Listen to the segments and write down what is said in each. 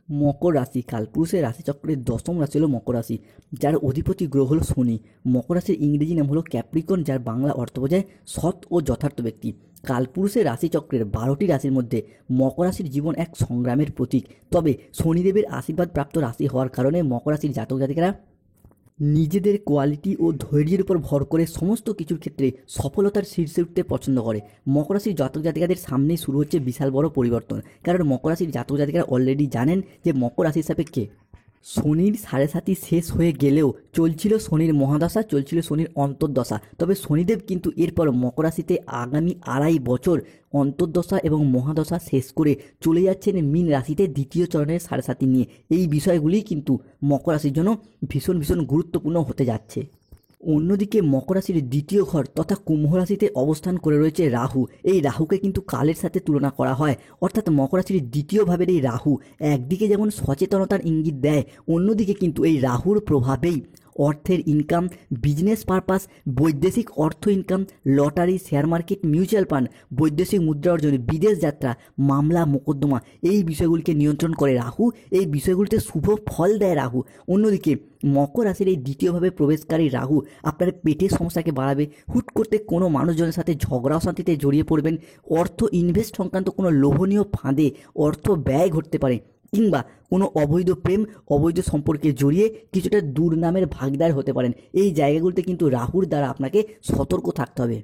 মকর রাশি কালপুরুষের রাশিচক্রের দশম রাশি হলো মকর রাশি, যার অধিপতি গ্রহ হলো শনি। মকর রাশির ইংরেজি নাম হলো ক্যাপ্রিকন, যার বাংলা অর্থ বোঝায় সৎ ও যথার্থ ব্যক্তি। কালপুরুষের রাশিচক্রের 12টি রাশির মধ্যে মকর রাশির জীবন এক সংগ্রামের প্রতীক। তবে শনিদেবের আশীর্বাদ প্রাপ্ত রাশি হওয়ার কারণে মকর রাশির জাতক জাতিকারা নিজেদের কোয়ালিটি ও ধৈর্যের উপর ভর করে সমস্ত কিছুর ক্ষেত্রে সফলতার শীর্ষে উঠতে পছন্দ করে। মকর রাশির জাতক জাতিকাদের সামনেই শুরু হচ্ছে বিশাল বড় পরিবর্তন, কারণ মকর রাশির জাতক জাতিকারা অলরেডি জানেন যে মকর রাশির সাপেক্ষে শনির 7.5 শেষ হয়ে গেলেও চলছিল শনির মহাদশা, চলছিল শনির অন্তর্দশা। তবে শনিদেব কিন্তু এরপর মকর রাশিতে আগামী 2.5 বছর অন্তর্দশা এবং মহাদশা শেষ করে চলে যাচ্ছেন মীন রাশিতে দ্বিতীয় চরণের 7.5 নিয়ে। এই বিষয়গুলি কিন্তু মকর রাশির জন্য ভীষণ ভীষণ গুরুত্বপূর্ণ হতে যাচ্ছে। অন্যদিকে মকর রাশির দ্বিতীয় ঘর তথা কুম্ভ রাশিতে অবস্থান করে রয়েছে রাহু। এই রাহুকে কিন্তু কালের সাথে তুলনা করা হয়, অর্থাৎ মকর রাশির দ্বিতীয় ভাবের এই রাহু একদিকে যেমন সচেতনতার ইঙ্গিত দেয়, অন্যদিকে কিন্তু এই রাহুর প্রভাবেই অর্থের ইনকাম, বিজনেস পারপাস, বৈদেশিক অর্থ income, lottery, share market, mutual fund, বৈদেশিক মুদ্রা অর্জন, বিদেশ যাত্রা, মামলা মোকদ্দমা, এই বিষয়গুলিকে নিয়ন্ত্রণ করে রাহু। এই বিষয়গুলিতে শুভ ফল দেয় রাহু। অন্যদিকে মকর রাশির এই দ্বিতীয়ভাবে প্রবেশকারী রাহু আপনার পেটের সমস্যাকে বাড়াবে। হুট করতে কোনো মানুষজনের সাথে ঝগড়া অশান্তিতে জড়িয়ে পড়বেন, অর্থ ইনভেস্ট সংক্রান্ত কোনো লোভনীয় ফাঁদে অর্থ ব্যয় ঘটতে পারে, কিংবা কোনো অবৈধ প্রেম, অবৈধ সম্পর্কে জড়িয়ে কিছুটা দুর্নামের ভাগীদার হতে পারেন। এই জায়গাগুলোতে কিন্তু রাহুর দ্বারা আপনাকে সতর্ক থাকতে হবে।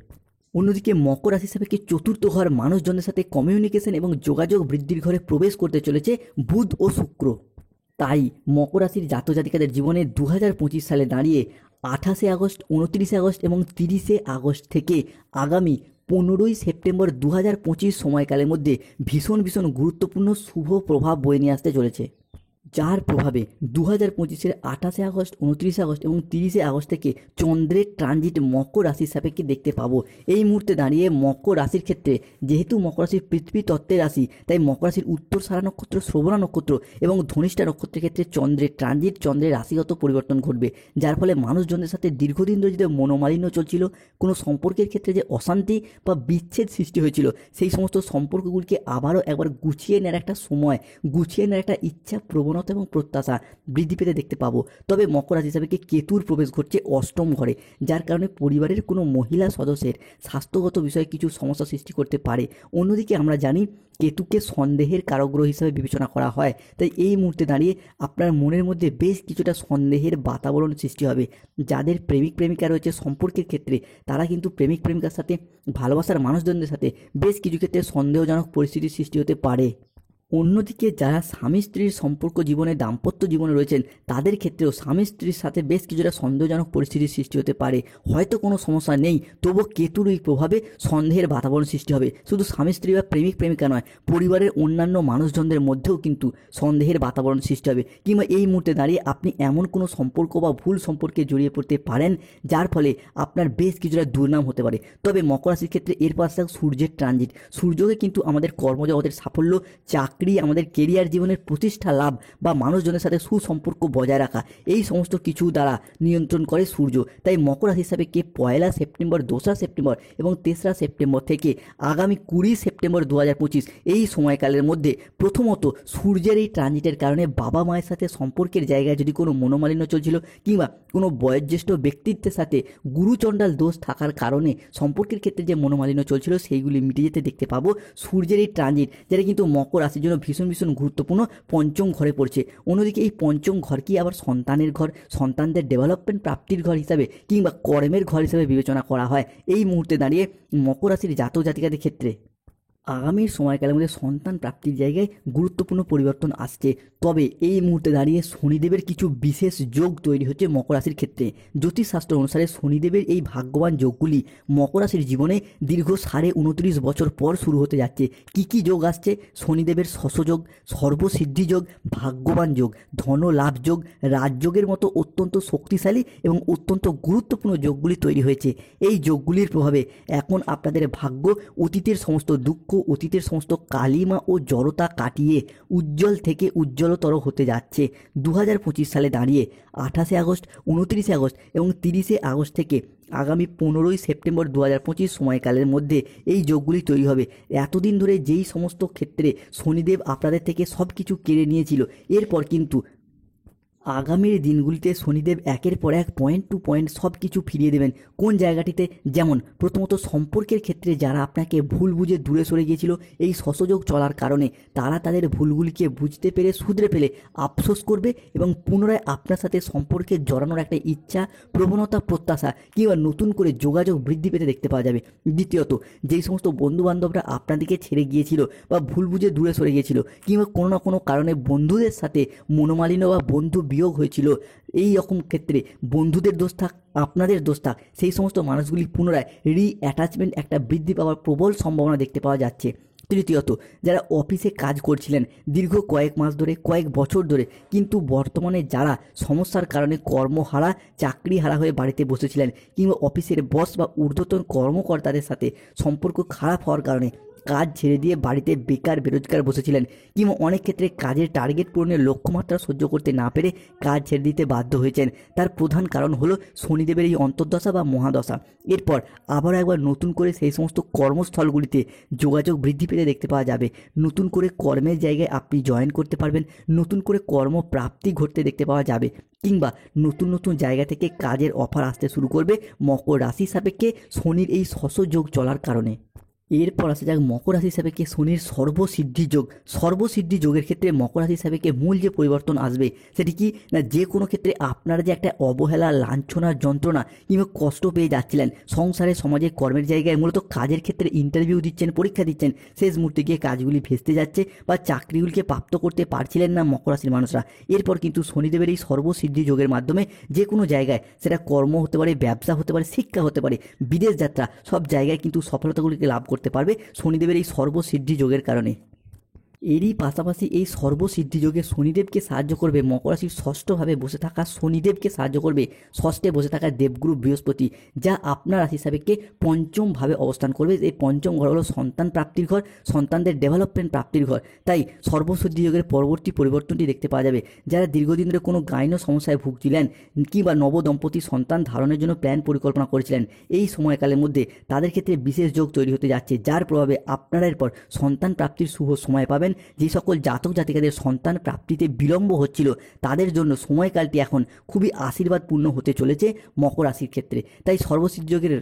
অন্যদিকে মকর রাশি সাপেক্ষে চতুর্থ ঘর মানুষজনের সাথে কমিউনিকেশন এবং যোগাযোগ বৃদ্ধির ঘরে প্রবেশ করতে চলেছে বুধ ও শুক্র। তাই মকর রাশির জাতক জাতিকাদের জীবনে 2025 সালে দাঁড়িয়ে 28শে আগস্ট, 29শে আগস্ট এবং 30শে আগস্ট থেকে আগামী 15ই সেপ্টেম্বর 2025 সময়কালের মধ্যে ভীষণ ভীষণ গুরুত্বপূর্ণ শুভ প্রভাব বয়ে নিয়ে আসতে চলেছে, যার প্রভাবে 2025-এর 28শে আগস্ট, 29শে আগস্ট এবং 30শে আগস্ট থেকে চন্দ্রের ট্রানজিট মকর রাশির সাপেক্ষে দেখতে পাবো। এই মুহূর্তে দাঁড়িয়ে মকর রাশির ক্ষেত্রে, যেহেতু মকর রাশির পৃথিবী তত্ত্বের রাশি, তাই মকর রাশির উত্তরসারা নক্ষত্র, শ্রবণা নক্ষত্র এবং ধনিষ্ঠা নক্ষত্রের ক্ষেত্রে চন্দ্রের ট্রানজিট, চন্দ্রের রাশিগত পরিবর্তন ঘটবে, যার ফলে মানুষজনদের সাথে দীর্ঘদিন ধরে যে মনোমালিন্য চলছিল, কোনো সম্পর্কের ক্ষেত্রে যে অশান্তি বা বিচ্ছেদ সৃষ্টি হয়েছিল, সেই সমস্ত সম্পর্কগুলিকে আবারও একবার গুছিয়ে নেওয়ার একটা সময়, গুছিয়ে নেওয়ার একটা ইচ্ছা, প্রবণতা এবং প্রত্যাশা বৃদ্ধি পেতে দেখতে পাবো। তবে মকর রাশি হিসাবে কেতুর প্রবেশ ঘটছে অষ্টম ঘরে, যার কারণে পরিবারের কোনো মহিলা সদস্যের স্বাস্থ্যগত বিষয়ে কিছু সমস্যা সৃষ্টি করতে পারে। অন্যদিকে আমরা জানি কেতুকে সন্দেহের কারগ্রহ হিসাবে বিবেচনা করা হয়, তাই এই মুহূর্তে দাঁড়িয়ে আপনার মনের মধ্যে বেশ কিছুটা সন্দেহের বাতাবরণ সৃষ্টি হবে। যাদের প্রেমিক প্রেমিকা রয়েছে সম্পর্কের ক্ষেত্রে, তারা কিন্তু প্রেমিক প্রেমিকার সাথে, ভালোবাসার মানুষজনদের সাথে বেশ কিছু ক্ষেত্রে সন্দেহজনক পরিস্থিতির সৃষ্টি হতে পারে। অন্যদিকে যারা স্বামী স্ত্রীর সম্পর্ক জীবনে, দাম্পত্য জীবনে রয়েছেন, তাদের ক্ষেত্রেও স্বামী স্ত্রীর সাথে বেশ কিছুটা সন্দেহজনক পরিস্থিতির সৃষ্টি হতে পারে। হয়তো কোনো সমস্যা নেই, তবুও কেতুর এই প্রভাবে সন্দেহের বাতাবরণ সৃষ্টি হবে। শুধু স্বামী স্ত্রী বা প্রেমিক প্রেমিকা নয়, পরিবারের অন্যান্য মানুষজনদের মধ্যেও কিন্তু সন্দেহের বাতাবরণ সৃষ্টি হবে। কিংবা এই মুহূর্তে দাঁড়িয়ে আপনি এমন কোনো সম্পর্ক বা ভুল সম্পর্কে জড়িয়ে পড়তে পারেন, যার ফলে আপনার বেশ কিছুটা দুর্নাম হতে পারে। তবে মকর রাশির ক্ষেত্রে এর পাশে সূর্যের ট্রানজিট, সূর্যকে কিন্তু আমাদের কর্মজগতের সাফল্য, চাকরি, আমাদের কেরিয়ার জীবনের প্রতিষ্ঠা লাভ বা মানুষজনের সাথে সুসম্পর্ক বজায় রাখা, এই সমস্ত কিছু দ্বারা নিয়ন্ত্রণ করে সূর্য। তাই মকর রাশি হিসাবে 1 সেপ্টেম্বর, 2 সেপ্টেম্বর এবং 3 সেপ্টেম্বর থেকে আগামী 20 সেপ্টেম্বর 2025 এই সময়কালের মধ্যে প্রথমত সূর্যের এই ট্রানজিটের কারণে বাবা মায়ের সাথে সম্পর্কের জায়গায় যদি কোনো মনোমালিন্য চলছিল, কিংবা কোনো বয়োজ্যেষ্ঠ ব্যক্তিত্বের সাথে গুরুচণ্ডাল দোষ থাকার কারণে সম্পর্কের ক্ষেত্রে যে মনোমালিন্য চলছিল, সেইগুলি মিটে যেতে দেখতে পাবো সূর্যের এই ট্রানজিট, যেটা কিন্তু মকর রাশির জন্য ভীষণ ভীষণ গুরুত্বপূর্ণ পঞ্চম ঘরে পড়ছে। অন্যদিকে এই পঞ্চম ঘর কি আবার সন্তানের ঘর, সন্তানদের ডেভেলপমেন্ট, প্রাপ্তির ঘর হিসাবে কিংবা কর্মের ঘর হিসাবে বিবেচনা করা হয়। এই মুহূর্তে দাঁড়িয়ে মকর রাশির জাতক জাতিকাদের ক্ষেত্রে আগামী সময়কালের মধ্যে সন্তান প্রাপ্তির জায়গায় গুরুত্বপূর্ণ পরিবর্তন আসছে। তবে এই মুহূর্তে দাঁড়িয়ে শনিদেবের কিছু বিশেষ যোগ তৈরি হচ্ছে মকর রাশির ক্ষেত্রে। জ্যোতিষশাস্ত্র অনুসারে শনিদেবের এই ভাগ্যবান যোগগুলি মকর রাশির জীবনে দীর্ঘ 29.5 বছর পর শুরু হতে যাচ্ছে। কি কি যোগ আসছে? শনিদেবের শশযোগ, সর্বসিদ্ধি যোগ, ভাগ্যবান যোগ, ধন লাভ যোগ, রাজযোগের মতো অত্যন্ত শক্তিশালী এবং অত্যন্ত গুরুত্বপূর্ণ যোগগুলি তৈরি হয়েছে। এই যোগগুলির প্রভাবে এখন আপনাদের ভাগ্য অতীতের সমস্ত দুঃখ, অতীতের সমস্ত কালিমা ও জড়তা কাটিয়ে উজ্জ্বল থেকে উজ্জ্বলতর হতে যাচ্ছে। 2025 সালে দাঁড়িয়ে 28শে আগস্ট, 29শে আগস্ট এবং 30শে আগস্ট থেকে আগামী 15ই সেপ্টেম্বর 2025 সময়কালের মধ্যে এই যোগগুলি তৈরি হবে। এতদিন ধরে যেই সমস্ত ক্ষেত্রে শনিদেব আপনাদের থেকে সব কিছু কেড়ে নিয়েছিল, এরপর কিন্তু আগামীর দিনগুলিতে শনিদেব একের পর এক পয়েন্ট টু পয়েন্ট সব কিছু ফিরিয়ে দেবেন। কোন জায়গাটিতে? যেমন প্রথমত সম্পর্কের ক্ষেত্রে যারা আপনাকে ভুল বুঝে দূরে সরে গিয়েছিল, এই শশযোগ চলার কারণে তারা তাদের ভুলগুলিকে বুঝতে পেরে শুধরে ফেলে আফসোস করবে এবং পুনরায় আপনার সাথে সম্পর্কে জড়ানোর একটা ইচ্ছা, প্রবণতা, প্রত্যাশা কিংবা নতুন করে যোগাযোগ বৃদ্ধি পেতে দেখতে পাওয়া যাবে। দ্বিতীয়ত, যেই সমস্ত বন্ধুবান্ধবরা আপনাদেরকে ছেড়ে গিয়েছিল বা ভুল বুঝে দূরে সরে গিয়েছিল কিংবা কোনো না কোনো কারণে বন্ধুদের সাথে মনোমালিন্য বা বন্ধু বিয়োগ হয়েছিল, এই রকম ক্ষেত্রে বন্ধুদের দোষ থাক, আপনাদের দোষ থাক, সেই সমস্ত মানুষগুলি পুনরায় অ্যাটাচমেন্ট একটা বৃদ্ধি পাওয়ার প্রবল সম্ভাবনা দেখতে পাওয়া যাচ্ছে। তৃতীয়ত, যারা অফিসে কাজ করছিলেন দীর্ঘ কয়েক মাস ধরে, কয়েক বছর ধরে, কিন্তু বর্তমানে যারা সমস্যার কারণে কর্মহারা, চাকরি হারা হয়ে বাড়িতে বসেছিলেন কিংবা অফিসের বস বা ঊর্ধ্বতন কর্মকর্তাদের সাথে সম্পর্ক খারাপ হওয়ার কারণে কাজ ছেড়ে দিয়ে বাড়িতে বেকার বেরোজগার বসেছিলেন কিংবা অনেক ক্ষেত্রে কাজের টার্গেট পূরণের লক্ষ্যমাত্রা সহ্য করতে না পেরে কাজ ছেড়ে দিতে বাধ্য হয়েছেন, তার প্রধান কারণ হলো শনিদেবের এই অন্তর্দশা বা মহাদশা। এরপর আবার একবার নতুন করে সেই সমস্ত কর্মস্থলগুলিতে যোগাযোগ বৃদ্ধি পেতে দেখতে পাওয়া যাবে। নতুন করে কর্মের জায়গায় আপনি জয়েন করতে পারবেন, নতুন করে কর্মপ্রাপ্তি ঘটতে দেখতে পাওয়া যাবে কিংবা নতুন নতুন জায়গা থেকে কাজের অফার আসতে শুরু করবে মকর রাশি সাপেক্ষে শনির এই শশযোগ চলার কারণে। এরপর আসা যাক মকর রাশি সাপেক্ষে শনির সর্বসিদ্ধি যোগ। সর্বসিদ্ধি যোগের ক্ষেত্রে মকর রাশি সাপেক্ষে মূল যে পরিবর্তন আসবে সেটি কি না, যে কোনো ক্ষেত্রে আপনারা যে একটা অবহেলা, লাঞ্ছনার যন্ত্রণা কিংবা কষ্ট পেয়ে যাচ্ছিলেন সংসারে, সমাজে, কর্মের জায়গায়, মূলত কাজের ক্ষেত্রে ইন্টারভিউ দিচ্ছেন, পরীক্ষা দিচ্ছেন, শেষ মুহূর্তে গিয়ে কাজগুলি ভেস্তে যাচ্ছে বা চাকরিগুলিকে প্রাপ্ত করতে পারছিলেন না মকর রাশির মানুষরা, এরপর কিন্তু শনিদেবের এই সর্বসিদ্ধি যোগের মাধ্যমে যে কোনো জায়গায়, সেটা কর্ম হতে পারে, ব্যবসা হতে পারে, শিক্ষা হতে পারে, বিদেশ যাত্রা, সব জায়গায় কিন্তু সফলতাগুলিকে লাভ করতে পারবে শনিদেবের এই সর্বসিদ্ধি যোগের কারণে। এরই পাশাপাশি এই সর্বসিদ্ধি যোগে শনিদেবকে সাহায্য করবে মকর রাশির ষষ্ঠভাবে বসে থাকা শনিদেবকে সাহায্য করবে ষষ্ঠে বসে থাকা দেবগুরু বৃহস্পতি, যা আপনার রাশি সাপেক্ষে পঞ্চমভাবে অবস্থান করবে। এই পঞ্চম ঘর হলো সন্তান প্রাপ্তির ঘর, সন্তানদের ডেভেলপমেন্ট প্রাপ্তির ঘর। তাই সর্বসিদ্ধি যোগের পরবর্তী পরিবর্তনটি দেখতে পাওয়া যাবে। যারা দীর্ঘদিন ধরে কোনো গাইনো সমস্যায় ভুগছিলেন কিংবা নবদম্পতি সন্তান ধারণের জন্য প্ল্যান পরিকল্পনা করেছিলেন, এই সময়কালের মধ্যে তাদের ক্ষেত্রে বিশেষ যোগ তৈরি হতে যাচ্ছে, যার প্রভাবে আপনারা এরপর সন্তান প্রাপ্তির শুভ সময় পাবেন। যে সকল জাতক জাতিকাদের সন্তান প্রাপ্তিতে বিলম্ব হচ্ছিল, তাদের জন্য সময়কালটি এখন খুবই আশীর্বাদপূর্ণ হতে চলেছে মকর রাশির ক্ষেত্রে। তাই সর্বসিদ্ধি যোগের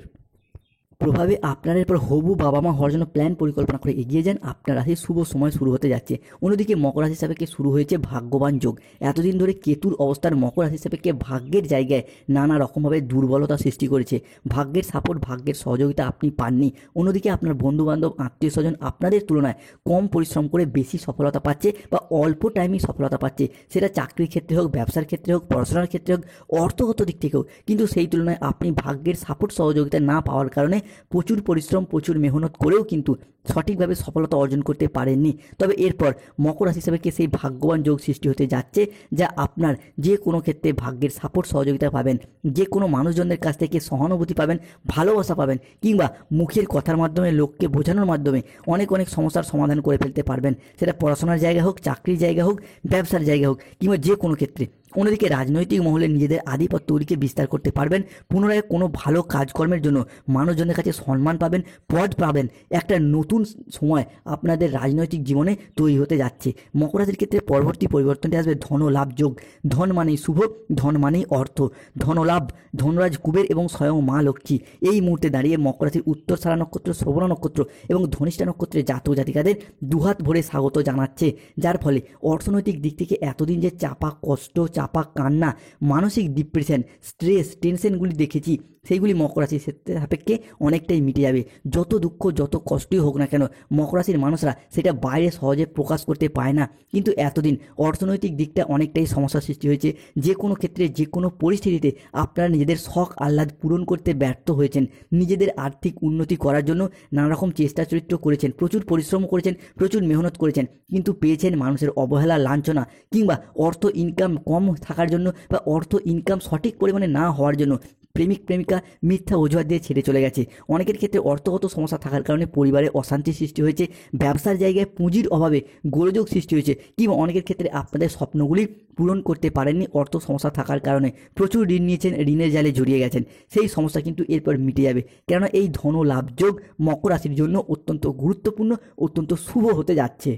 প্রভাবে আপনারা এরপর হবু বাবা মা হওয়ার জন্য প্ল্যান পরিকল্পনা করে এগিয়ে যান। আপনার রাশির শুভ সময় শুরু হতে যাচ্ছে। অন্যদিকে মকর রাশি সাপেক্ষে শুরু হয়েছে ভাগ্যবান যোগ। এতদিন ধরে কেতুর অবস্থান মকর রাশি সাপেক্ষে ভাগ্যের জায়গায় নানা রকমভাবে দুর্বলতা সৃষ্টি করেছে। ভাগ্যের সাপোর্ট, ভাগ্যের সহযোগিতা আপনি পাননি। অন্যদিকে আপনার বন্ধুবান্ধব, আত্মীয় স্বজন আপনাদের তুলনায় কম পরিশ্রম করে বেশি সফলতা পাচ্ছে বা অল্প টাইমেই সফলতা পাচ্ছে, সেটা চাকরির ক্ষেত্রে হোক, ব্যবসার ক্ষেত্রে হোক, পড়াশোনার ক্ষেত্রে হোক, অর্থগত দিক থেকেও। কিন্তু সেই তুলনায় আপনি ভাগ্যের সাপোর্ট, সহযোগিতা না পাওয়ার কারণে প্রচুর পরিশ্রম, প্রচুর মেহনত করেও কিন্তু সঠিকভাবে সফলতা অর্জন করতে পারেননি। তবে এরপর মকর রাশি সাপেক্ষে সেই ভাগ্যবান যোগ সৃষ্টি হতে যাচ্ছে, যা আপনার যে কোনো ক্ষেত্রে ভাগ্যের সাপোর্ট, সহযোগিতা পাবেন, যে কোনো মানুষজনদের কাছ থেকে সহানুভূতি পাবেন, ভালোবাসা পাবেন কিংবা মুখের কথার মাধ্যমে, লোককে বোঝানোর মাধ্যমে অনেক অনেক সমস্যার সমাধান করে ফেলতে পারবেন। সেটা পড়াশোনার জায়গা হোক, চাকরির জায়গা হোক, ব্যবসার জায়গা হোক কিংবা যে কোনো ক্ষেত্রে। অন্যদিকে রাজনৈতিক মহলে নিজেদের আধিপত্যগুলিকে বিস্তার করতে পারবেন। পুনরায় কোনো ভালো কাজকর্মের জন্য মানুষজনের কাছে সম্মান পাবেন, পদ পাবেন। একটা নতুন সময় আপনাদের রাজনৈতিক জীবনে তৈরি হতে যাচ্ছে। মকর রাশির ক্ষেত্রে পরবর্তী পরিবর্তনটি আসবে ধন লাভ যোগ। ধন মানেই শুভ, ধন মানেই অর্থ, ধনলাভ, ধনরাজ কুবের এবং স্বয়ং মা লক্ষ্মী এই মুহূর্তে দাঁড়িয়ে মকর রাশির উত্তরসারা নক্ষত্র, শ্রবণা নক্ষত্র এবং ধনিষ্ঠা নক্ষত্রের জাতক জাতিকাদের দুহাত ভরে স্বাগত জানাচ্ছে। যার ফলে অর্থনৈতিক দিক থেকে এতদিন যে চাপা কষ্ট, চাপা কান্না, মানসিক ডিপ্রেশন, স্ট্রেস, টেনশনগুলি দেখেছি, সেইগুলি মকর রাশির সাপেক্ষে অনেকটাই মিটে যাবে। যত দুঃখ, যত কষ্টই হোক না কেন, মকর রাশির মানুষরা সেটা বাইরে সহজে প্রকাশ করতে পায় না। কিন্তু এতদিন অর্থনৈতিক দিকটা অনেকটাই সমস্যার সৃষ্টি হয়েছে। যে কোনো ক্ষেত্রে, যে কোনো পরিস্থিতিতে আপনারা নিজেদের শখ আহ্লাদ পূরণ করতে ব্যর্থ হয়েছেন। নিজেদের আর্থিক উন্নতি করার জন্য নানা রকম চেষ্টা চরিত্র করেছেন, প্রচুর পরিশ্রম করেছেন, প্রচুর মেহনত করেছেন, কিন্তু পেয়েছেন মানুষের অবহেলা, লাঞ্ছনা কিংবা অর্থ ইনকাম কম থাকার জন্য বা অর্থ ইনকাম সঠিক পরিমাণে না হওয়ার জন্য প্রেমিক প্রেমিকা মিথ্যা অজুহাত দিয়ে ছেড়ে চলে গেছে। অনেকের ক্ষেত্রে অর্থগত সমস্যা থাকার কারণে পরিবারে অশান্তি সৃষ্টি হয়েছে, ব্যবসার জায়গায় পুঁজির অভাবে গোলযোগ সৃষ্টি হয়েছে, কিংবা অনেকের ক্ষেত্রে আপনাদের স্বপ্নগুলি পূরণ করতে পারেননি অর্থ সমস্যা থাকার কারণে, প্রচুর ঋণ নিয়েছেন, ঋণের জালে জড়িয়ে গেছেন, সেই সমস্যা কিন্তু এরপর মিটে যাবে। কেননা এই ধন লাভযোগ মকর রাশির জন্য অত্যন্ত গুরুত্বপূর্ণ, অত্যন্ত শুভ হতে যাচ্ছে।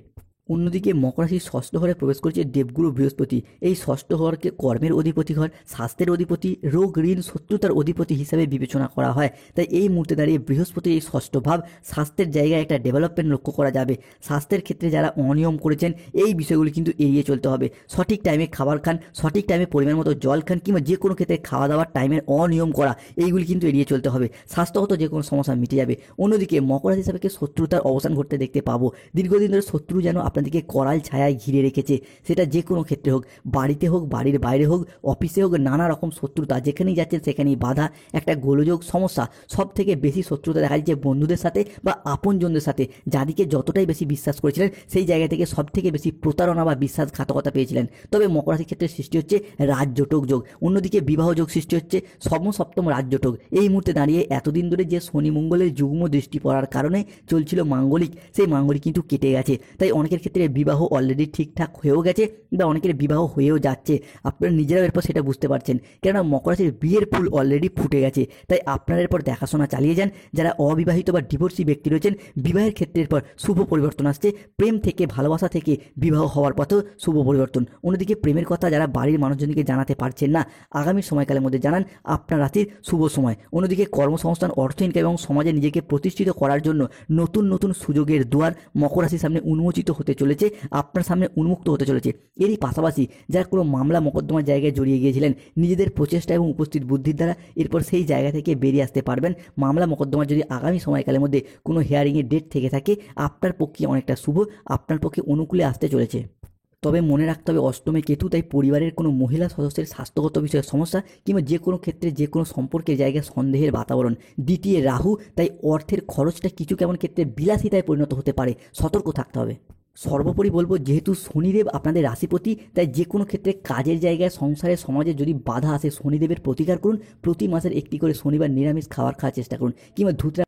অন্যদিকে মকর রাশির ষষ্ঠ ঘরে প্রবেশ করছে দেবগুরু বৃহস্পতি। এই ষষ্ঠ ঘরকে কর্মের অধিপতি ঘর, স্বাস্থ্যের অধিপতি, রোগ ঋণ শত্রুতার অধিপতি হিসাবে বিবেচনা করা হয়। তাই এই মুহূর্তে দাঁড়িয়ে বৃহস্পতির এই ষষ্ঠ ভাব, স্বাস্থ্যের জায়গায় একটা ডেভেলপমেন্ট লক্ষ্য করা যাবে। স্বাস্থ্যের ক্ষেত্রে যারা অনিয়ম করেছেন এই বিষয়গুলি কিন্তু এড়িয়ে চলতে হবে। সঠিক টাইমে খাবার খান, সঠিক টাইমে পরিমাণ মতো জল খান, কিংবা যে কোনো ক্ষেত্রে খাওয়া দাওয়ার টাইমের অনিয়ম করা, এইগুলি কিন্তু এড়িয়ে চলতে হবে। স্বাস্থ্যগত যে কোনো সমস্যা মিটে যাবে। অন্যদিকে মকর রাশি হিসাবে শত্রুতার অবসান ঘটতে দেখতে পাবো। দীর্ঘদিন ধরে শত্রু যেন আপনাদেরকে করাল ছায়ায় ঘিরে রেখেছে, সেটা যে কোনো ক্ষেত্রে হোক, বাড়িতে হোক, বাড়ির বাইরে হোক, অফিসে হোক, নানা রকম শত্রুতা, যেখানেই যাচ্ছেন সেখানেই বাধা, একটা গোলযোগ সমস্যা। সব থেকে বেশি শত্রুতা দেখা যাচ্ছে বন্ধুদের সাথে বা আপনজনদের সাথে। যাদেরকে যতটাই বেশি বিশ্বাস করেছিলেন সেই জায়গা থেকে সব থেকে বেশি প্রতারণা বা বিশ্বাসঘাতকতা পেয়েছিলেন। তবে মকর রাশির ক্ষেত্রে সৃষ্টি হচ্ছে রাজযোটক যোগ, অন্যদিকে বিবাহ যোগ সৃষ্টি হচ্ছে সপ্তম রাজযোটক। এই মুহূর্তে দাঁড়িয়ে এতদিন ধরে যে শনি মঙ্গলের যুগ্ম দৃষ্টি পড়ার কারণে চলছিল মাঙ্গলিক, সেই মাঙ্গলিক কিন্তু কেটে গেছে। তাই অনেকের ক্ষেত্রে বিবাহ অলরেডি ঠিকঠাক হয়েও গেছে বা অনেকের বিবাহ হয়েও যাচ্ছে। আপনারা নিজেরাও এরপর সেটা বুঝতে পারছেন, কেননা মকর রাশির বিয়ের ফুল অলরেডি ফুটে গেছে। তাই আপনারা এরপর দেখাশোনা চালিয়ে যান। যারা অবিবাহিত বা ডিভোর্সি ব্যক্তি রয়েছেন, বিবাহের ক্ষেত্রে এরপর শুভ পরিবর্তন আসছে। প্রেম থেকে, ভালোবাসা থেকে বিবাহ হওয়ার পথেও শুভ পরিবর্তন। অন্যদিকে প্রেমের কথা যারা বাড়ির মানুষজনকে জানাতে পারছেন না, আগামী সময়কালের মধ্যে জানান, আপনার রাশির শুভ সময়। অন্যদিকে কর্মসংস্থান, অর্থ ইনকাম এবং সমাজে নিজেকে প্রতিষ্ঠিত করার জন্য নতুন নতুন সুযোগের দুয়ার মকর রাশির সামনে উন্মোচিত হতে চলেছে, আপনার সামনে উন্মুক্ত হতে চলেছে। এরই পাশাপাশি যারা কোনো মামলা মোকদ্দমার জায়গায় জড়িয়ে গিয়েছিলেন, নিজেদের প্রচেষ্টা এবং উপস্থিত বুদ্ধির দ্বারা এরপর সেই জায়গা থেকে বেরিয়ে আসতে পারবেন। মামলা মোকদ্দমার যদি আগামী সময়কালের মধ্যে কোনো হিয়ারিংয়ের ডেট থেকে থাকে, আপনার পক্ষে অনেকটা শুভ, আপনার পক্ষে অনুকূলে আসতে চলেছে। তবে মনে রাখতে হবে অষ্টমে কেতু, তাই পরিবারের কোনো মহিলা সদস্যের স্বাস্থ্যগত বিষয়ে সমস্যা কিংবা যে কোনো ক্ষেত্রে যে কোনো সম্পর্কের জায়গায় সন্দেহের বাতাবরণ। দ্বিতীয় রাহু, তাই অর্থের খরচটা কিছু কেমন ক্ষেত্রে বিলাসিতায় পরিণত হতে পারে, সতর্ক থাকতে হবে। সর্বোপরি বলবো, যেহেতু শনিদেব আপনাদের রাশিপতি, তাই যে কোনো ক্ষেত্রে কাজের জায়গায়, সংসারে, সমাজে যদি বাধা আসে, শনিদেবের প্রতিকার করুন। প্রতি মাসের একটি করে শনিবার নিরামিষ খাওয়ার চেষ্টা করুন, কিংবা ধুতরা